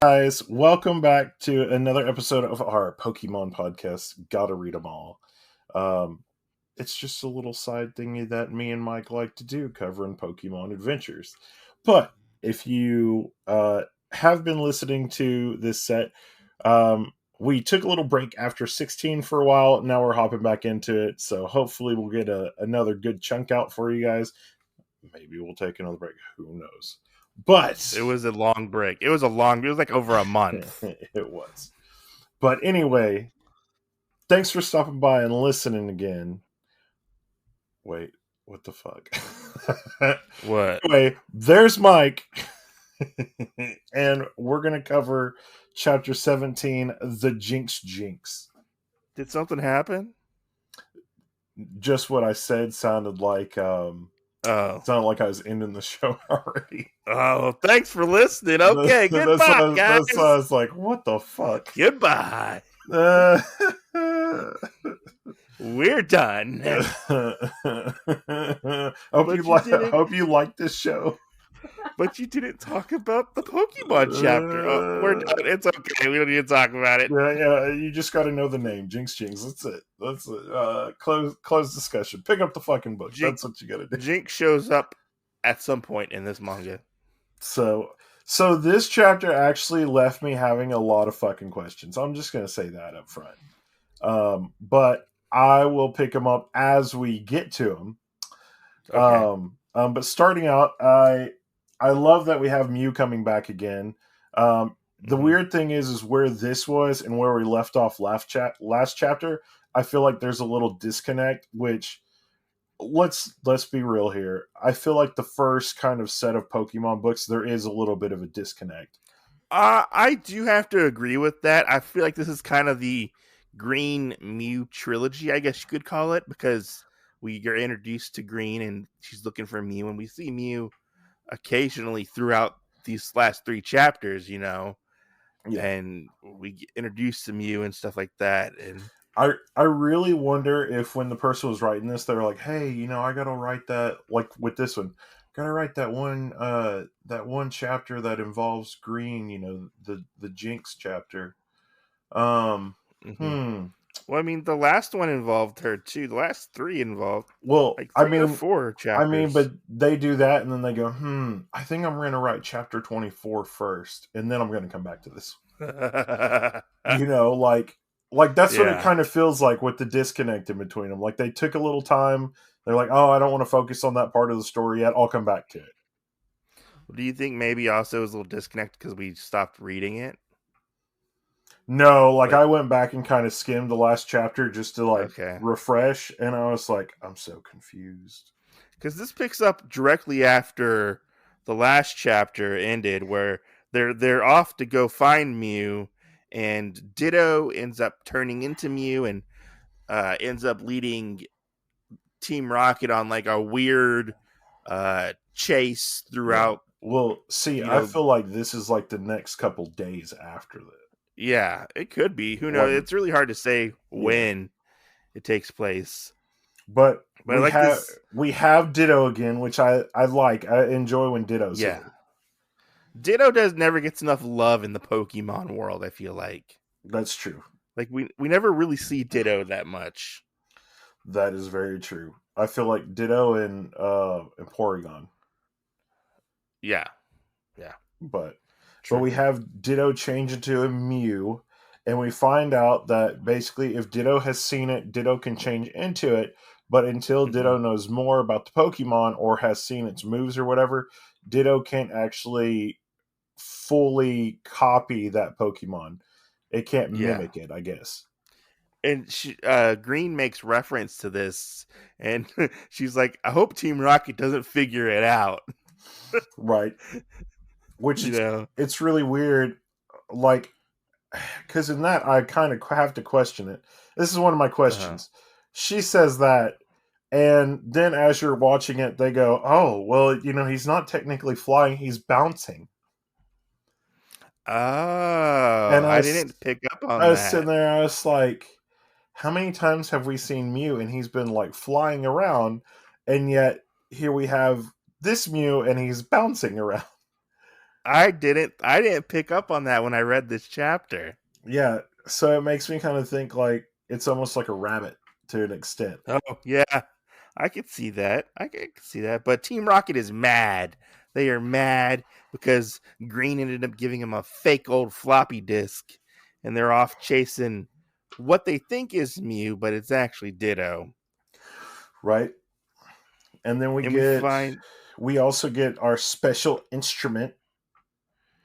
Guys, welcome back to another episode of our Pokemon podcast. Gotta read them all. Um, it's just a little side thingy that me and Mike like to do, covering Pokemon Adventures. But if you have been listening to this set, we took a little break after 16 for a while. Now we're hopping back into it, so hopefully we'll get another good chunk out for you guys. Maybe we'll take another break. Who knows? But It was a long break. It was like over a month. it was. But anyway, thanks for stopping by and listening again. Wait, what the fuck? What? Anyway, there's Mike. And we're going to cover chapter 17, The Jinx. Did something happen? Just what I said sounded like Oh. sounded like I was ending the show already. Oh, thanks for listening. Okay, goodbye, guys. That's why I was like, what the fuck? Goodbye. We're done. Hope you like this show. But you didn't talk about the Pokemon chapter. Oh, we're done. It's okay. We don't need to talk about it. Yeah. You just got to know the name, Jinx. That's it. That's it. Close discussion. Pick up the fucking book. That's what you got to do. Jinx shows up at some point in this manga. So this chapter actually left me having a lot of fucking questions. I'm just gonna say that up front. But I will pick them up as we get to them. Okay. But starting out, I love that we have Mew coming back again. The weird thing is where this was and where we left off last chapter. I feel like there's a little disconnect, which let's be real here. I feel like the first kind of set of Pokemon books, there is a little bit of a disconnect. I do have to agree with that. I feel like this is kind of the Green Mew trilogy, I guess you could call it, because we are introduced to Green and she's looking for Mew, and we see Mew occasionally throughout these last 3 chapters, and we get introduced to Mew and stuff like that. And I really wonder if when the person was writing this, they were like, hey, I gotta write that, like with this one, gotta write that one chapter that involves Green, the Jinx chapter. Well, I mean, the last one involved her too. The last 3 involved. Well, like 3 or 4 chapters. But they do that and then they go, I think I'm going to write chapter 24 first, and then I'm going to come back to this. Like that's what it kind of feels like with the disconnect in between them. Like they took a little time. They're like, oh, I don't want to focus on that part of the story yet. I'll come back to it. Do you think maybe also it was a little disconnect because we stopped reading it? No, I went back and kind of skimmed the last chapter just to refresh, and I was like, I'm so confused. Because this picks up directly after the last chapter ended, where they're off to go find Mew, and Ditto ends up turning into Mew and ends up leading Team Rocket on like a weird chase throughout. Well, see, I feel like this is like the next couple days after that. Yeah, it could be. Who knows? It's really hard to say when it takes place. But we have Ditto again, which I like. I enjoy when Ditto's here. Ditto never gets enough love in the Pokemon world, I feel like. That's true. Like we never really see Ditto that much. That is very true. I feel like Ditto and Porygon. Yeah. But we have Ditto change into a Mew, and we find out that basically if Ditto has seen it, Ditto can change into it, but until Ditto knows more about the Pokemon or has seen its moves or whatever, Ditto can't actually fully copy that Pokemon. It can't mimic it, I guess. And Green makes reference to this, and she's like, I hope Team Rocket doesn't figure it out. Right. Which it's really weird, because in that I kind of have to question it. This is one of my questions. She says that, and then as you're watching it, they go, oh, well, he's not technically flying, he's bouncing. Oh, and I didn't pick up on that. I was sitting there, I was like, how many times have we seen Mew and he's been flying around, and yet here we have this Mew and he's bouncing around. I didn't pick up on that when I read this chapter. Yeah, so it makes me kind of think like it's almost like a rabbit to an extent. Oh yeah, I could see that. I could see that. But Team Rocket is mad. They are mad because Green ended up giving him a fake old floppy disk, and they're off chasing what they think is Mew, but it's actually Ditto. Right? And then And we also get our special instrument,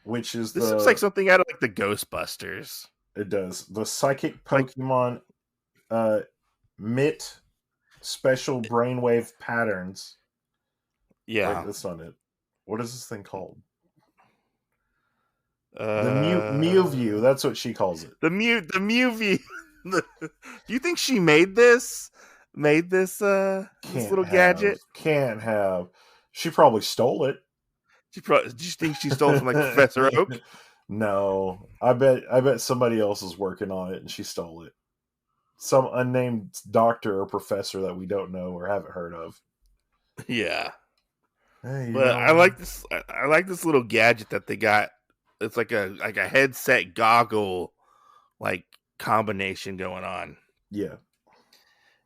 which is this looks like something out of like the Ghostbusters. it does the psychic Like Pokemon uh Mitt special brainwave patterns. Wait, yeah, that's not it. What is this thing called? The Mew uh, View. That's what she calls it. the Mew V. Do you think she made this? Made this this little gadget? Can't have. She probably stole it. Do you think she stole it from like Professor Oak? No, I bet somebody else is working on it and she stole it. Some unnamed doctor or professor that we don't know or haven't heard of. Yeah, Hey, but I like this. I like this little gadget that they got. It's like a headset goggle like combination going on. yeah,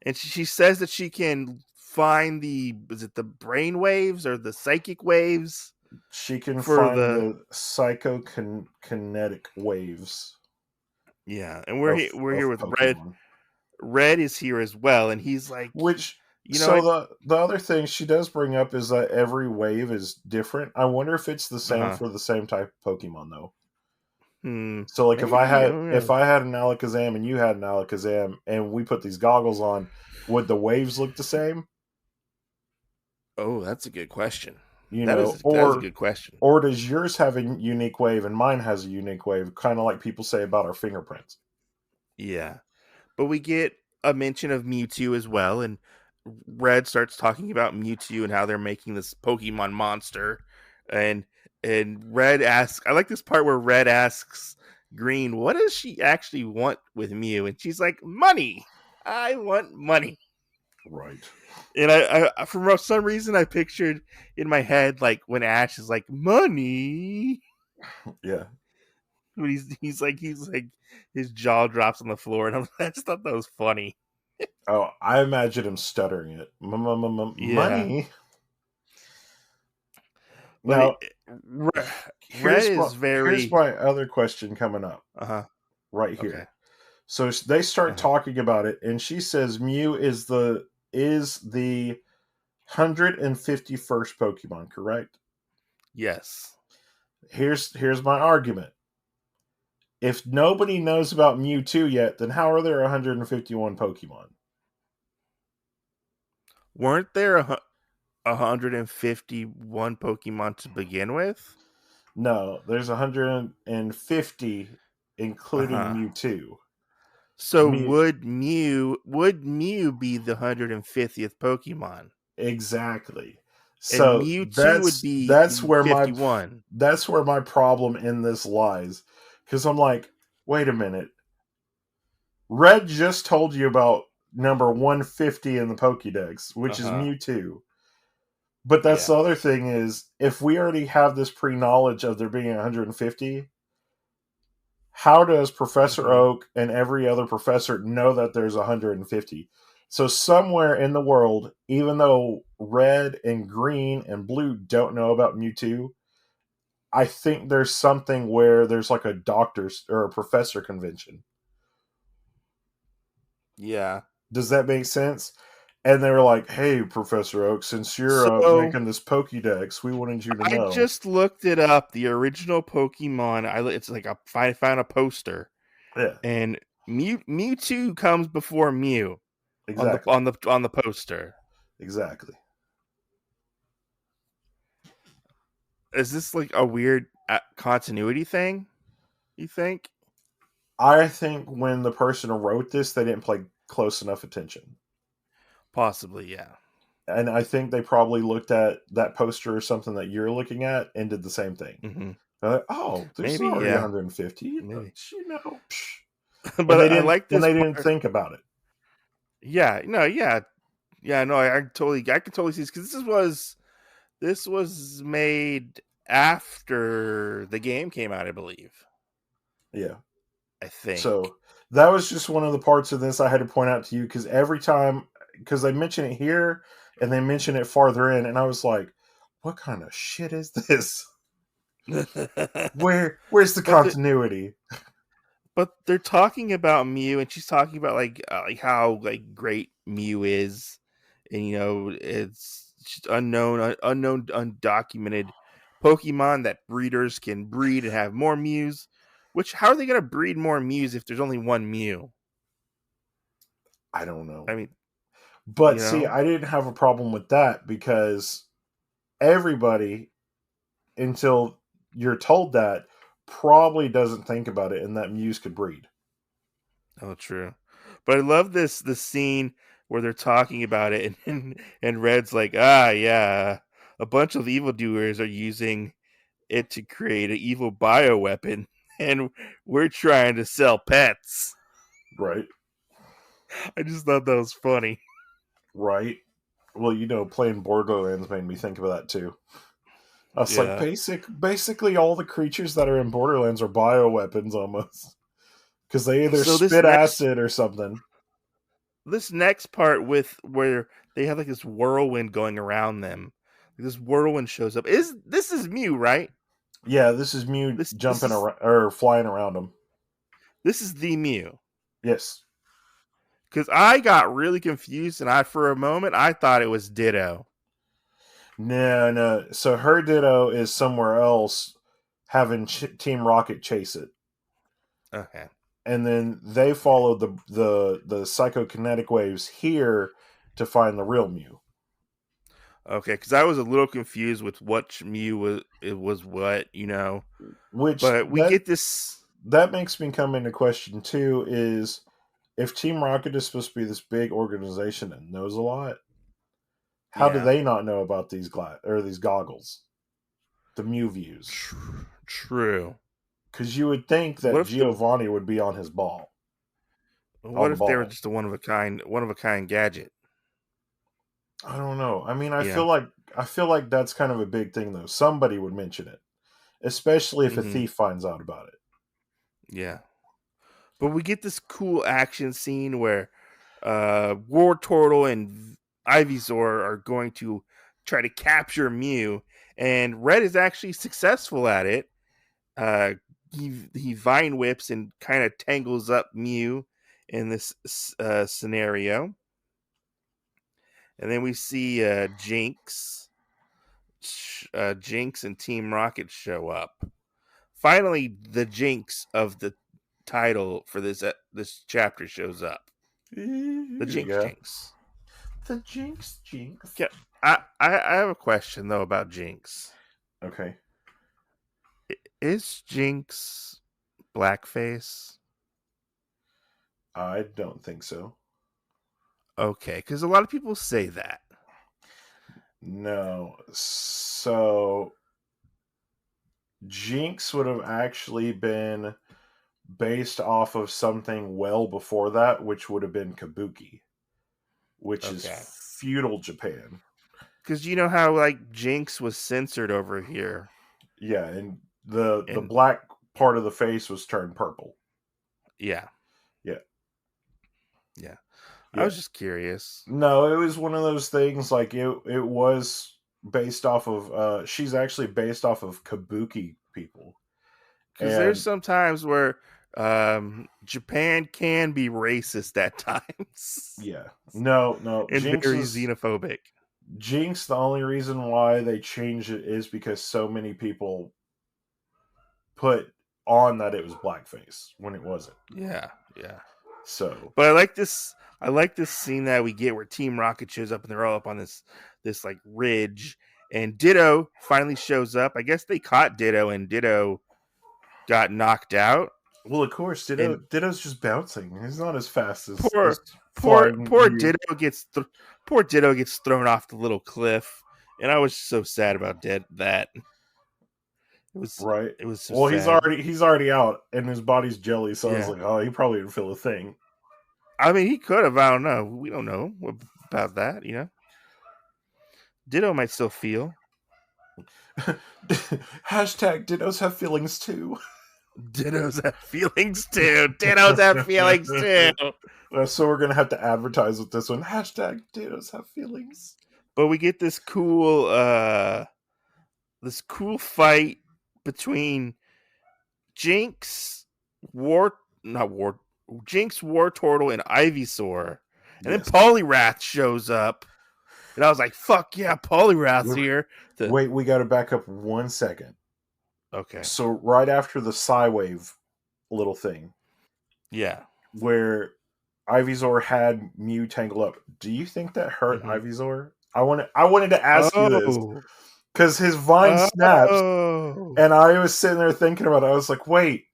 And she says that she can find is it the brain waves or the psychic waves she can for find the the psychokinetic waves yeah. And we're here of with Red. Pokemon. Red is here as well, and he's like, Which you know, so the other thing she does bring up is that every wave is different. I wonder if it's the same for the same type of Pokemon though. So like maybe, if I had an Alakazam and you had an Alakazam and we put these goggles on, would the waves look the same? oh, that's a good question. You That know, is a good question. or does yours have a unique wave and mine has a unique wave, kind of like people say about our fingerprints? Yeah, but we get a mention of Mewtwo as well, and Red starts talking about Mewtwo and how they're making this Pokemon monster, and Red asks, I like this part where Red asks Green, what does she actually want with Mew? And she's like, money. I want money. Right. And I for some reason I pictured in my head like when Ash is like money. Yeah. But he's like his jaw drops on the floor, and I just thought that was funny. Oh, I imagine him stuttering it. Yeah, Money. but Now, Red is here's very my other question coming up right here. okay. So they start talking about it, and she says Mew is the 151st Pokemon, correct? Yes. Here's my argument. If nobody knows about Mewtwo yet, then how are there 151 Pokemon? Weren't there 151 Pokemon to begin with? No, there's 150, including Mewtwo. So would Mew be the 150th Pokemon? Exactly. And So Mewtwo would be that's where 51. that's where my problem in this lies. Because I'm like, wait a minute. Red just told you about number 150 in the Pokédex, which is Mewtwo. But that's the other thing is, if we already have this pre-knowledge of there being 150, how does Professor Oak and every other professor know that there's 150? So somewhere in the world, even though Red and Green and Blue don't know about Mewtwo, I think there's something where there's like a doctor's or a professor convention. Yeah. Does that make sense? And they were like, "Hey, Professor Oak, since you're making this Pokédex, we wanted you to know." I just looked it up. The original Pokemon, it's like I found a poster. Yeah. And Mewtwo comes before Mew. Exactly. On the poster. Exactly. Is this like a weird continuity thing? You think? I think when the person who wrote this, they didn't pay close enough attention. Possibly, yeah. And I think they probably looked at that poster or something that you're looking at and did the same thing. Mm-hmm. Like, oh, there's maybe, already 150. Maybe. But I like this. And they didn't think about it. Yeah. No. Yeah. Yeah. No. I can totally see this because this was made after the game came out, I believe. Yeah. I think. So that was just one of the parts of this I had to point out to you because every time, because they mention it here and they mention it farther in, and I was like, what kind of shit is this? Where's the but the, continuity? but they're talking about Mew, and she's talking about like how like great Mew is, and it's just unknown, undocumented Pokemon that breeders can breed and have more Mews. Which how are they going to breed more Mews if there's only one Mew? I don't know. I mean, But see, I didn't have a problem with that because everybody, until you're told that, probably doesn't think about it and that Muse could breed. Oh, true. But I love the scene where they're talking about it, and Red's like, yeah, a bunch of evildoers are using it to create an evil bioweapon, and we're trying to sell pets. Right. I just thought that was funny. Right. Well, playing Borderlands made me think of that too. I was like, Yeah. basically all the creatures that are in Borderlands are bioweapons almost. Because they either So spit acid or something. this next part with where they have like this whirlwind going around them, this whirlwind shows up. This is Mew, right? Yeah, this is Mew This jumping is around or flying around them. this is the Mew. Yes. Because I got really confused, and for a moment I thought it was Ditto. No. So her Ditto is somewhere else having Team Rocket chase it. Okay. And then they follow the psychokinetic waves here to find the real Mew. Okay, because I was a little confused with what Mew was what, Which But we get this. that makes me come into question too, is if Team Rocket is supposed to be this big organization that knows a lot, how do Yeah. they not know about these these goggles, the Mew views? True. Because you would think What that if the Giovanni would be on his ball, what on the if they were ball. just a one of a kind gadget? I don't know. I mean, You know. I feel like that's kind of a big thing though. Somebody would mention it, especially if a hmm thief finds out about it. Yeah. But we get this cool action scene where War Turtle and Ivysaur are going to try to capture Mew, and Red is actually successful at it. Uh, he vine whips and kind of tangles up Mew in this scenario, and then we see Jinx and Team Rocket show up. Finally, the Jinx of the title for this chapter shows up. The Jinx Yeah, Jinx. the Jinx. Yeah, I have a question though about Jinx. Okay. Is Jinx blackface? I don't think so. Okay, because a lot of people say that. No. So Jinx would have actually been based off of something well before that, which would have been Kabuki, which is Okay, feudal Japan. because you know how like Jinx was censored over here, Yeah, and the and black part of the face was turned purple. yeah, Yeah. yeah. I Yeah. was just curious No, it was one of those things like it was based off of she's actually based off of Kabuki people. because there's And some times where Japan can be racist at times yeah. No, and very xenophobic. Jinx, the only reason why they changed it is because so many people put on that it was blackface when it wasn't. Yeah, yeah. So But I like this. I like this scene that we get where Team Rocket shows up and they're all up on this like ridge, and Ditto finally shows up. I guess they caught Ditto, and Ditto got knocked out. well, of course, And Ditto's just bouncing. He's not as fast as poor, flying Mew. Poor Ditto gets thrown off the little cliff, and I was so sad about that. It was Right. it was so Well, sad. he's already out, and his body's jelly. So I was Yeah, like, oh, he probably didn't feel a thing. I mean he could have. I don't know. We don't know about that. Ditto might still feel. Hashtag Dittos have feelings too. Dittos have feelings too. Dittos have feelings too. So we're gonna have to advertise with this one. Hashtag Dittos have feelings. But we get this cool fight between Jinx, Jinx, War Turtle, and Ivysaur. And Yes. then Poliwrath shows up. And I was like, fuck yeah, Poliwrath's here. Wait, we gotta back up 1 second. Okay. So right after the Psywave little thing. Yeah. Where Ivysaur had Mew tangled up. Do you think that hurt Ivysaur? I wanted to ask you this. Because his vine snaps. And I was sitting there thinking about it. I was like, wait.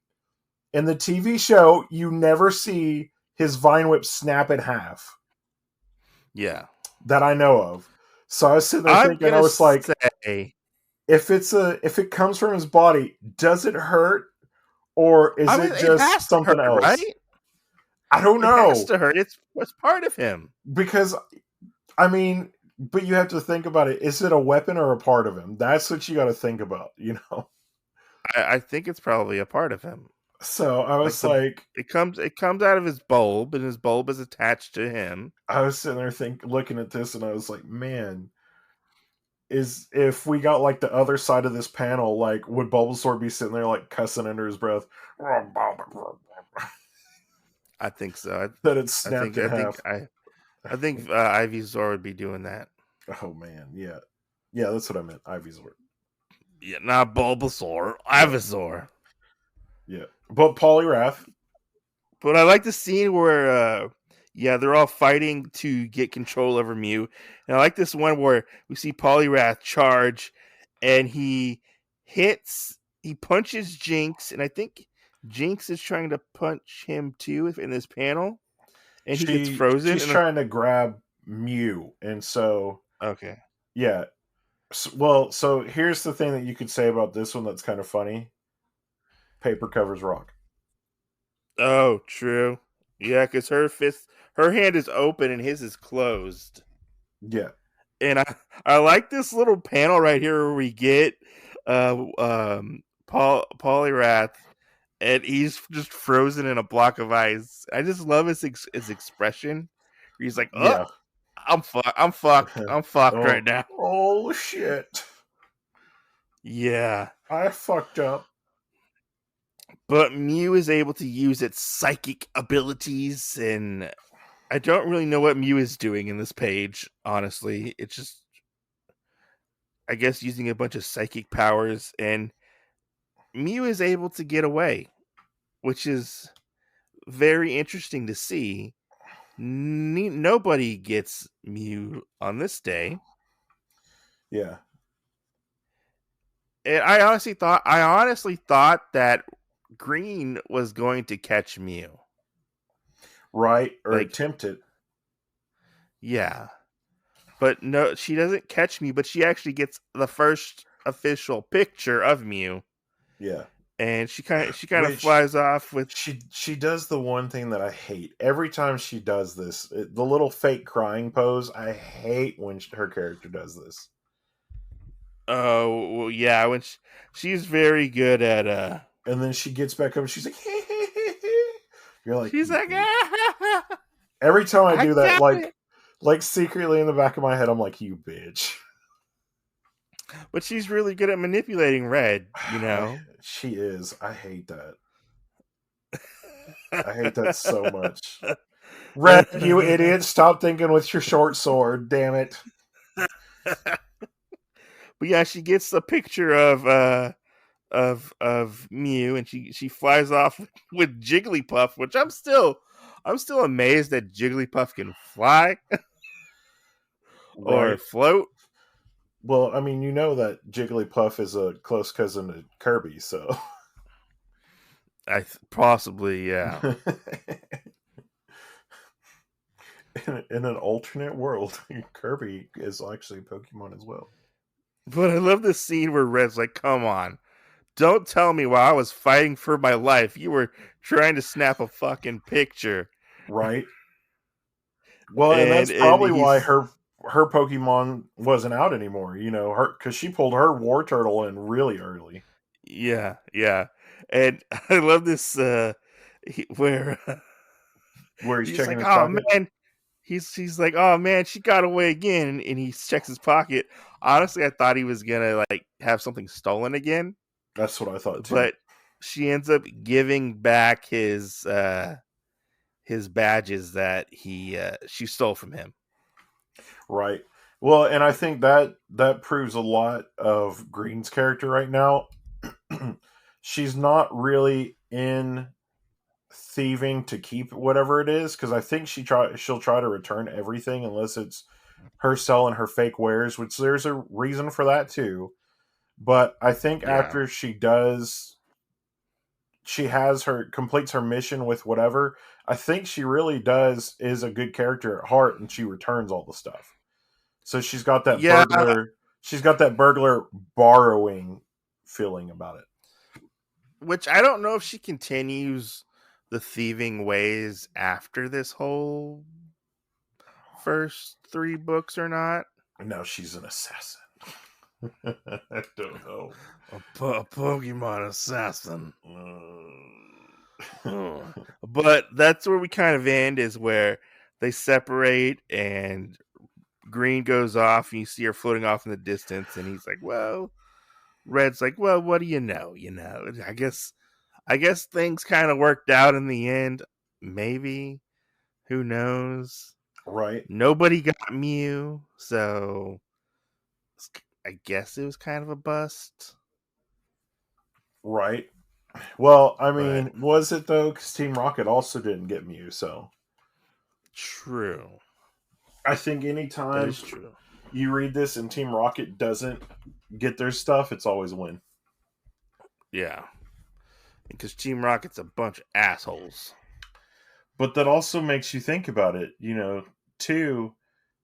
In the TV show, you never see his vine whip snap in half. Yeah. That I know of. So I was sitting there thinking, I was like, if it comes from his body, does it hurt? Or is it just something else? Right? I don't know. It has to hurt. It's part of him. Because, I mean, but you have to think about it. Is it a weapon or a part of him? That's what you got to think about, you know? I think it's probably a part of him. So I was like it comes out of his bulb, and his bulb is attached to him. I was sitting there looking at this, and I was like, man, if we got like the other side of this panel, like would Bulbasaur be sitting there like cussing under his breath? I think so. That it snapped in half. I think Ivysaur would be doing that. Oh man, yeah, that's what I meant. Ivysaur. Yeah, not Bulbasaur. Ivysaur. Yeah, but Poliwrath. But I like the scene where, they're all fighting to get control over Mew. And I like this one where we see Poliwrath charge, and he punches Jinx, and I think Jinx is trying to punch him too in this panel, and he gets frozen. She's trying to grab Mew, and so okay, yeah. So here's the thing that you could say about this one that's kind of funny. Paper covers rock. Oh, true. Yeah, because her hand is open and his is closed. Yeah. And I like this little panel right here where we get Poliwrath, and he's just frozen in a block of ice. I just love his expression. He's like, "Oh, yeah. I'm fucked right now." Oh shit! Yeah, I fucked up. But Mew is able to use its psychic abilities, and I don't really know what Mew is doing in this page, honestly. It's just, I guess, using a bunch of psychic powers, and Mew is able to get away, which is very interesting to see. Nobody gets Mew on this day. Yeah. And I honestly thought that Green was going to catch Mew. Right, or attempt it. Yeah. But no, she doesn't catch Mew, but she actually gets the first official picture of Mew. Yeah. And she kind of flies off with... She does the one thing that I hate. Every time she does this, the little fake crying pose, I hate when her character does this. Oh, well, yeah, when she's very good at... And then she gets back up and she's like, hey, hey, hey, hey. You're like... She's like... Every time I do that, like secretly in the back of my head, I'm like, you bitch. But she's really good at manipulating Red, you know? She is. I hate that. I hate that so much. Red, you idiot. Stop thinking with your short sword. Damn it. But yeah, she gets a picture of Mew, and she flies off with Jigglypuff, which I'm still amazed that Jigglypuff can fly or float. Well, I mean, you know that Jigglypuff is a close cousin to Kirby, so possibly, yeah. In an alternate world, Kirby is actually a Pokemon as well. But I love this scene where Red's like, "Come on, don't tell me while I was fighting for my life, you were trying to snap a fucking picture." Right. Well, and that's probably why her Pokemon wasn't out anymore. You know, her because she pulled her War Turtle in really early. Yeah, yeah. And I love this where Where he's he's checking like, his "Oh pocket. man." He's like, "Oh man, she got away again." And he checks his pocket. Honestly, I thought he was going to like have something stolen again, That's what I thought too. but she ends up giving back his badges that she stole from him. Right. Well, and I think that proves a lot of Green's character right now. She's not really in thieving to keep whatever it is because I think she'll try to return everything unless it's her selling her fake wares, which there's a reason for that too. But I think Yeah. after she has her completes her mission with whatever, I think she really does is a good character at heart and she returns all the stuff. So Yeah, she's got that burglar borrowing feeling about it. which I don't know if she continues the thieving ways after this whole first 3 books or not. Now she's an assassin. I don't know. A Pokemon assassin. Uh, But that's where we kind of end, is where they separate and Green goes off and you see her floating off in the distance and he's like, well, Red's like, well, what do you know? I guess things kind of worked out in the end. Maybe. Who knows? right, Nobody got Mew, so I guess it was kind of a bust. right. Well, I But mean, was it though? Because Team Rocket also didn't get Mew, so true. I think That anytime is true. you read this and Team Rocket doesn't get their stuff, it's always a win. Yeah. Because Team Rocket's a bunch of assholes. But that also makes you think about it, too,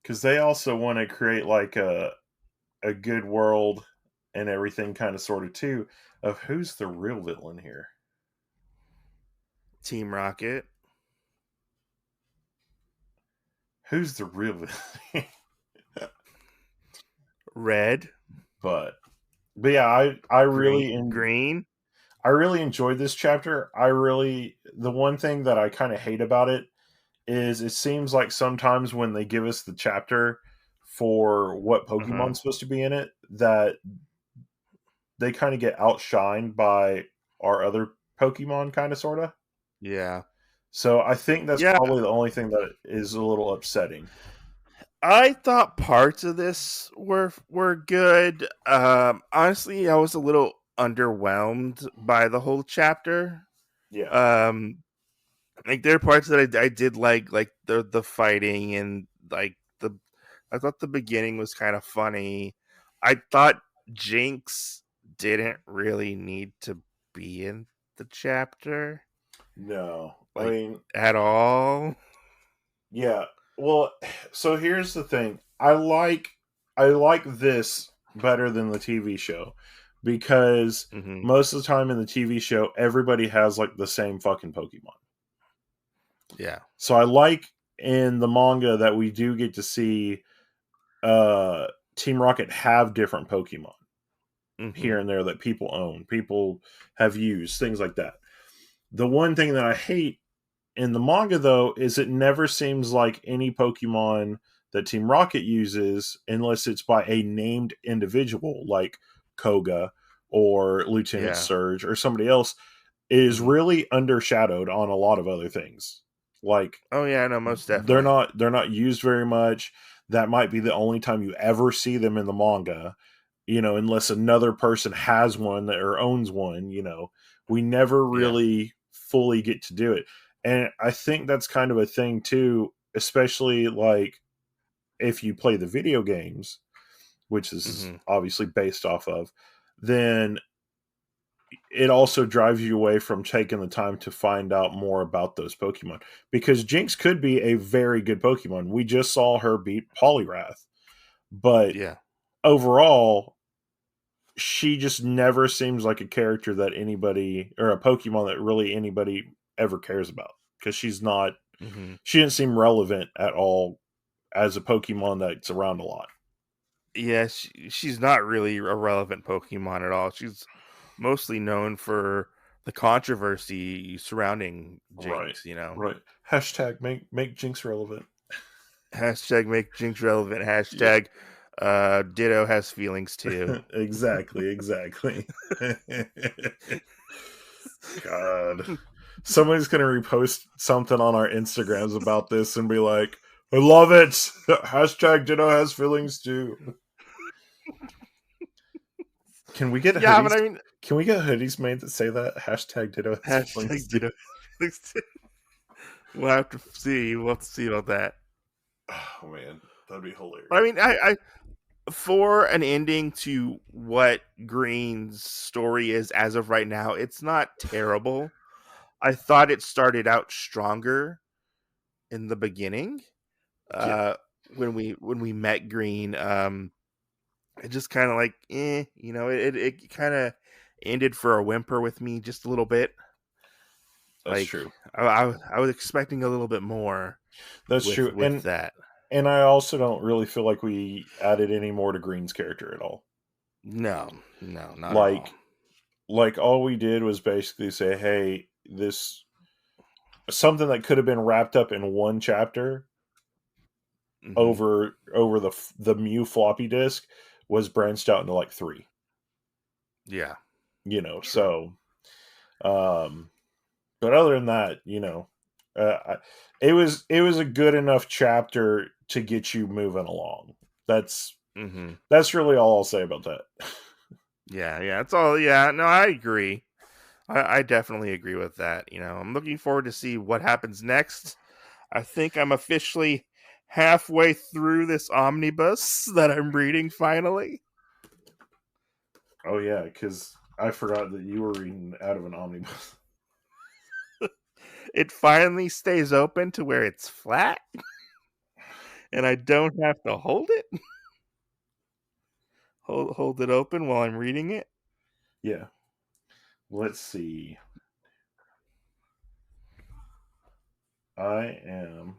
because they also want to create like a good world and everything, kind of, sort of, too, of who's the real villain here. Team Rocket. Who's the real villain? Red. but but yeah, I really Green. I really enjoyed this chapter. The one thing that I kind of hate about it is it seems like sometimes when they give us the chapter for what Pokemon's supposed to be in it, that they kind of get outshined by our other Pokemon, kind of, sort of. Yeah. So I think that's Yeah. probably the only thing that is a little upsetting. I thought parts of this were good. Honestly, I was a little underwhelmed by the whole chapter. Yeah. Like there are parts that I did like the fighting and like I thought the beginning was kind of funny. I thought Jinx didn't really need to be in the chapter, No. I like mean, at all. yeah. Well, so here's the thing. I like this better than the TV show because Hmm. most of the time in the TV show everybody has like the same fucking Pokemon. Yeah. So I like in the manga that we do get to see Team Rocket have different Pokemon Hmm. here and there that people own, people have used, things like that. The one thing that I hate in the manga, though, is it never seems like any Pokemon that Team Rocket uses, unless it's by a named individual like Koga or Lieutenant Yeah. Surge or somebody else, is Hmm. really undershadowed on a lot of other things. Like Oh yeah, no, most they're definitely. not used very much. That might be the only time you ever see them in the manga, unless another person has one or owns one. We never Yeah. really fully get to do it. And I think that's kind of a thing too, especially like if you play the video games, which this is Hmm. obviously based off of, then it also drives you away from taking the time to find out more about those Pokemon. Because Jinx could be a very good Pokemon. We just saw her beat Poliwrath. But Yeah. overall, she just never seems like a character that anybody, or a Pokemon that really anybody ever cares about. Because Hmm. she didn't seem relevant at all as a Pokemon that's around a lot. Yeah, she's not really a relevant Pokemon at all. She's mostly known for the controversy surrounding Right. Jinx, you know. Right. Hashtag make Jinx relevant. Hashtag make Jinx relevant. Yeah. Hashtag Ditto has feelings too. Exactly. God. Somebody's gonna repost something on our Instagrams about this and be like, I love it. Hashtag Ditto has feelings too. Can we get Yeah, hoodies? but I mean, Can we get hoodies made that say that? Hashtag Ditto has feelings hashtag too. Ditto. We'll have to see. We'll have to see about that. Oh man, that'd be hilarious. But I mean, I for an ending to what Green's story is as of right now, it's not terrible. I thought it started out stronger in the beginning. Yeah, When we met Green, it just kind of like, you know, it kind of ended for a whimper with me just a little bit. that's Like true. I was expecting a little bit more That's true. with that. And I also don't really feel like we added any more to Green's character at all. No, not at all. Like all we did was basically say, hey, this something that could have been wrapped up in one chapter Mm-hmm. over the Mew floppy disk was branched out into like 3. Yeah, You know, true. so but other than that, you know, it was a good enough chapter to get you moving along. That's really all I'll say about that. Yeah, that's all. Yeah, no, I agree. I definitely agree with that. You know, I'm looking forward to see what happens next. I think I'm officially halfway through this omnibus that I'm reading finally. Oh yeah, because I forgot that you were reading out of an omnibus. It finally stays open to where it's flat, and I don't have to hold it. Hold it open while I'm reading it. Yeah. Let's see. I am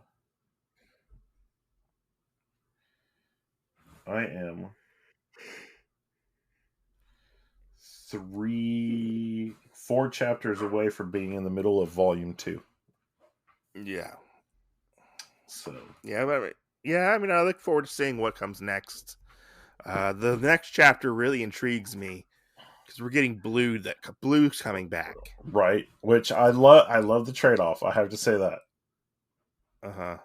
4 chapters away from being in the middle of volume 2. Yeah. So Yeah, but yeah, I mean, I look forward to seeing what comes next. The next chapter really intrigues me because we're getting Blue's coming back. right, which I love the trade off. I have to say that. Uh-huh.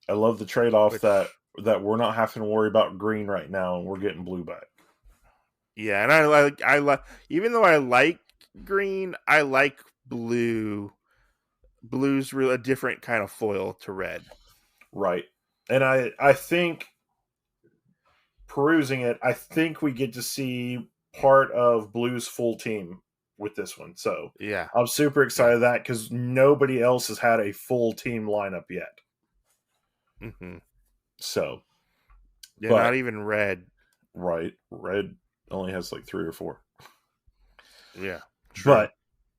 I love the trade off that Which we're not having to worry about Green right now and we're getting Blue back. yeah, and I like even though I like Green, I like Blue. Blue's real a different kind of foil to Red. Right. And I think perusing it, I think we get to see part of Blue's full team with this one. So Yeah. I'm super excited that because nobody else has had a full team lineup yet. Mm-hmm. So yeah, not even Red. Right. Red only has like 3 or 4. Yeah. True. But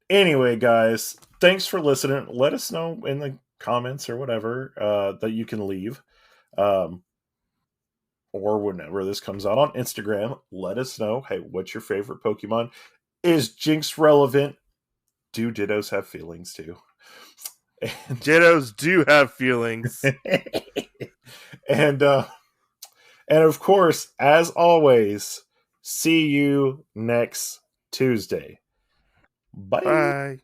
anyway, guys, thanks for listening. Let us know in the comments or whatever that you can leave. Or whenever this comes out on Instagram, let us know, hey, what's your favorite Pokemon? Is Jinx relevant? Do Dittos have feelings too? Dittos do have feelings. and of course, as always, see you next Tuesday. Bye. Bye.